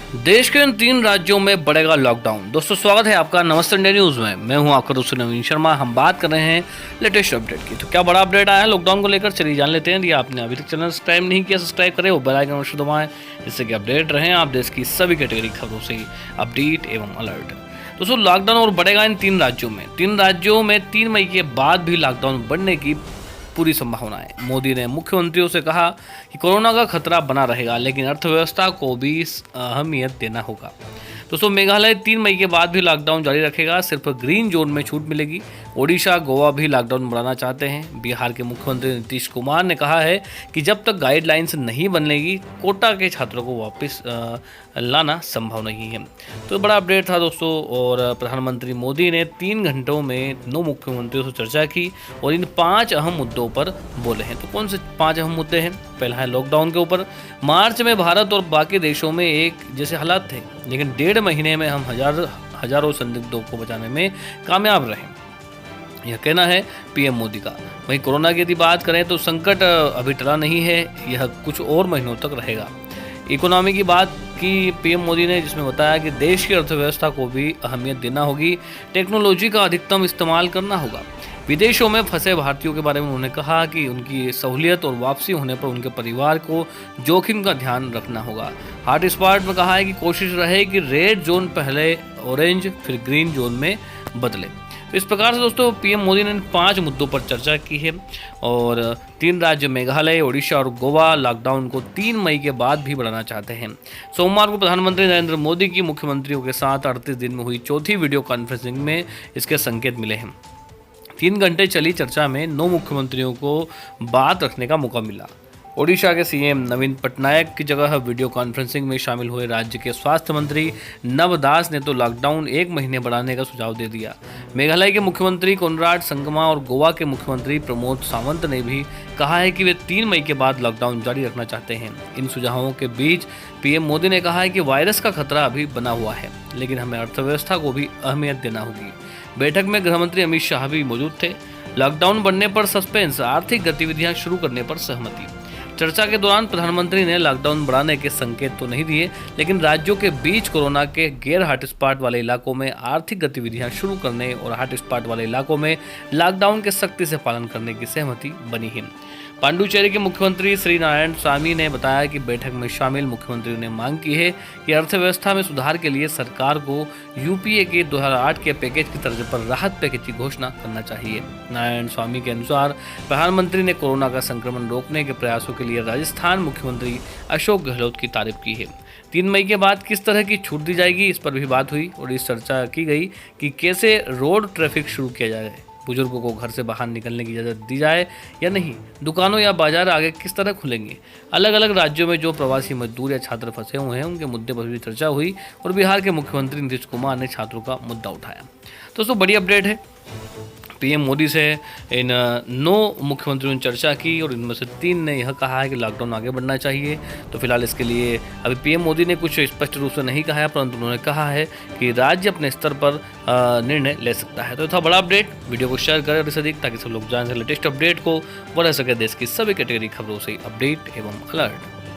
देश के इन 3 राज्यों में बढ़ेगा लॉकडाउन। दोस्तों स्वागत है आपका नमस्ते इंडिया न्यूज़ में। मैं हूं आपका दोस्त नवीन शर्मा। हम बात कर रहे हैं लेटेस्ट अपडेट की। तो क्या बड़ा अपडेट आया है लॉकडाउन को लेकर, चलिए जान लेते हैं। यदि आपने अभी तक चैनल सब्सक्राइब नहीं किया, सब्सक्राइब करें और बेल आइकन अवश्य दबाएं, जिससे कि अपडेट रहें आप देश की सभी कैटेगरी खबरों से अपडेट एवं अलर्ट। दोस्तों लॉकडाउन और बढ़ेगा इन 3 राज्यों में। 3 राज्यों में 3 मई के बाद भी लॉकडाउन बढ़ने की पूरी संभावना है। मोदी ने मुख्यमंत्रियों से कहा कि कोरोना का खतरा बना रहेगा, लेकिन अर्थव्यवस्था को भी अहमियत देना होगा। दोस्तों मेघालय 3 मई के बाद भी लॉकडाउन जारी रखेगा, सिर्फ ग्रीन जोन में छूट मिलेगी। ओडिशा, गोवा भी लॉकडाउन बढ़ाना चाहते हैं। बिहार के मुख्यमंत्री नीतीश कुमार ने कहा है कि जब तक गाइडलाइंस नहीं बनेगी, कोटा के छात्रों को वापस लाना संभव नहीं है। तो बड़ा अपडेट था दोस्तों। और प्रधानमंत्री मोदी ने 3 घंटों में 9 मुख्यमंत्रियों से चर्चा की और इन 5 अहम मुद्दों पर बोले हैं। तो कौन से 5 अहम मुद्दे हैं? पहला है लॉकडाउन के ऊपर। मार्च में भारत और बाकी देशों में एक जैसे हालात थे, लेकिन 1.5 महीने में हम हजारों संदिग्धों को बचाने में कामयाब रहे, यह कहना है पीएम मोदी का। वहीं कोरोना की यदि बात करें तो संकट अभी टला नहीं है, यह कुछ और महीनों तक रहेगा। इकोनॉमी की बात की पीएम मोदी ने, जिसमें बताया कि देश की अर्थव्यवस्था को भी अहमियत देना होगी, टेक्नोलॉजी का अधिकतम इस्तेमाल करना होगा। विदेशों में फंसे भारतीयों के बारे में उन्होंने कहा कि उनकी सहूलियत और वापसी होने पर उनके परिवार को जोखिम का ध्यान रखना होगा। हॉट स्पॉट में कहा है कि कोशिश रहे कि रेड जोन पहले ऑरेंज फिर ग्रीन जोन में बदले। तो इस प्रकार से दोस्तों पीएम मोदी ने इन 5 मुद्दों पर चर्चा की है। और 3 राज्य मेघालय, ओडिशा और गोवा लॉकडाउन को 3 मई के बाद भी बढ़ाना चाहते हैं। सोमवार को प्रधानमंत्री नरेंद्र मोदी की मुख्यमंत्रियों के साथ 38 दिन में हुई चौथी वीडियो कॉन्फ्रेंसिंग में इसके संकेत मिले हैं। 3 घंटे चली चर्चा में 9 मुख्यमंत्रियों को बात रखने का मौका मिला। ओडिशा के सीएम नवीन पटनायक की जगह वीडियो कॉन्फ्रेंसिंग में शामिल हुए राज्य के स्वास्थ्य मंत्री नव दास ने तो लॉकडाउन 1 महीने बढ़ाने का सुझाव दे दिया। मेघालय के मुख्यमंत्री कोनराड संगमा और गोवा के मुख्यमंत्री प्रमोद सावंत ने भी कहा है कि वे 3 मई के बाद लॉकडाउन जारी रखना चाहते हैं। इन सुझावों के बीच पीएम मोदी ने कहा है कि वायरस का खतरा अभी बना हुआ है, लेकिन हमें अर्थव्यवस्था को भी अहमियत देना होगी। बैठक में गृहमंत्री अमित शाह भी मौजूद थे। लॉकडाउन बढ़ने पर सस्पेंस, आर्थिक गतिविधियां शुरू करने पर सहमति। चर्चा के दौरान प्रधानमंत्री ने लॉकडाउन बढ़ाने के संकेत तो नहीं दिए, लेकिन राज्यों के बीच कोरोना के गैर हॉटस्पॉट वाले इलाकों में आर्थिक गतिविधियां शुरू करने और हॉटस्पॉट वाले इलाकों में लॉकडाउन के सख्ती से पालन करने की सहमति बनी है। पांडुचेरी के मुख्यमंत्री श्री नारायण स्वामी ने बताया कि बैठक में शामिल मुख्यमंत्रियों ने मांग की है कि अर्थव्यवस्था में सुधार के लिए सरकार को यूपीए के 2008 के पैकेज की तर्ज पर राहत पैकेज की घोषणा करना चाहिए। नारायण स्वामी के अनुसार प्रधानमंत्री ने कोरोना का संक्रमण रोकने के प्रयासों के लिए राजस्थान मुख्यमंत्री अशोक गहलोत की तारीफ की है। 3 मई के बाद किस तरह की छूट दी जाएगी, इस पर भी बात हुई और इस चर्चा की गई कि कैसे रोड ट्रैफिक शुरू किया जाए, बुजुर्गों को घर से बाहर निकलने की इजाज़त दी जाए या नहीं, दुकानों या बाजार आगे किस तरह खुलेंगे। अलग अलग राज्यों में जो प्रवासी मजदूर या छात्र फंसे हुए हैं उनके मुद्दे पर भी चर्चा हुई और बिहार के मुख्यमंत्री नीतीश कुमार ने छात्रों का मुद्दा उठाया। दोस्तों बड़ी अपडेट है। पीएम मोदी से इन 9 मुख्यमंत्रियों ने चर्चा की और इनमें से 3 ने यह कहा है कि लॉकडाउन आगे बढ़ना चाहिए। तो फिलहाल इसके लिए अभी पीएम मोदी ने कुछ स्पष्ट रूप से नहीं कहा है, परंतु उन्होंने कहा है कि राज्य अपने स्तर पर निर्णय ले सकता है। तो था बड़ा अपडेट। वीडियो को शेयर करें और अधिक ताकि सब लोग जान सकें लेटेस्ट अपडेट को, बढ़ सके देश की सभी कैटेगरी खबरों से अपडेट एवं अलर्ट।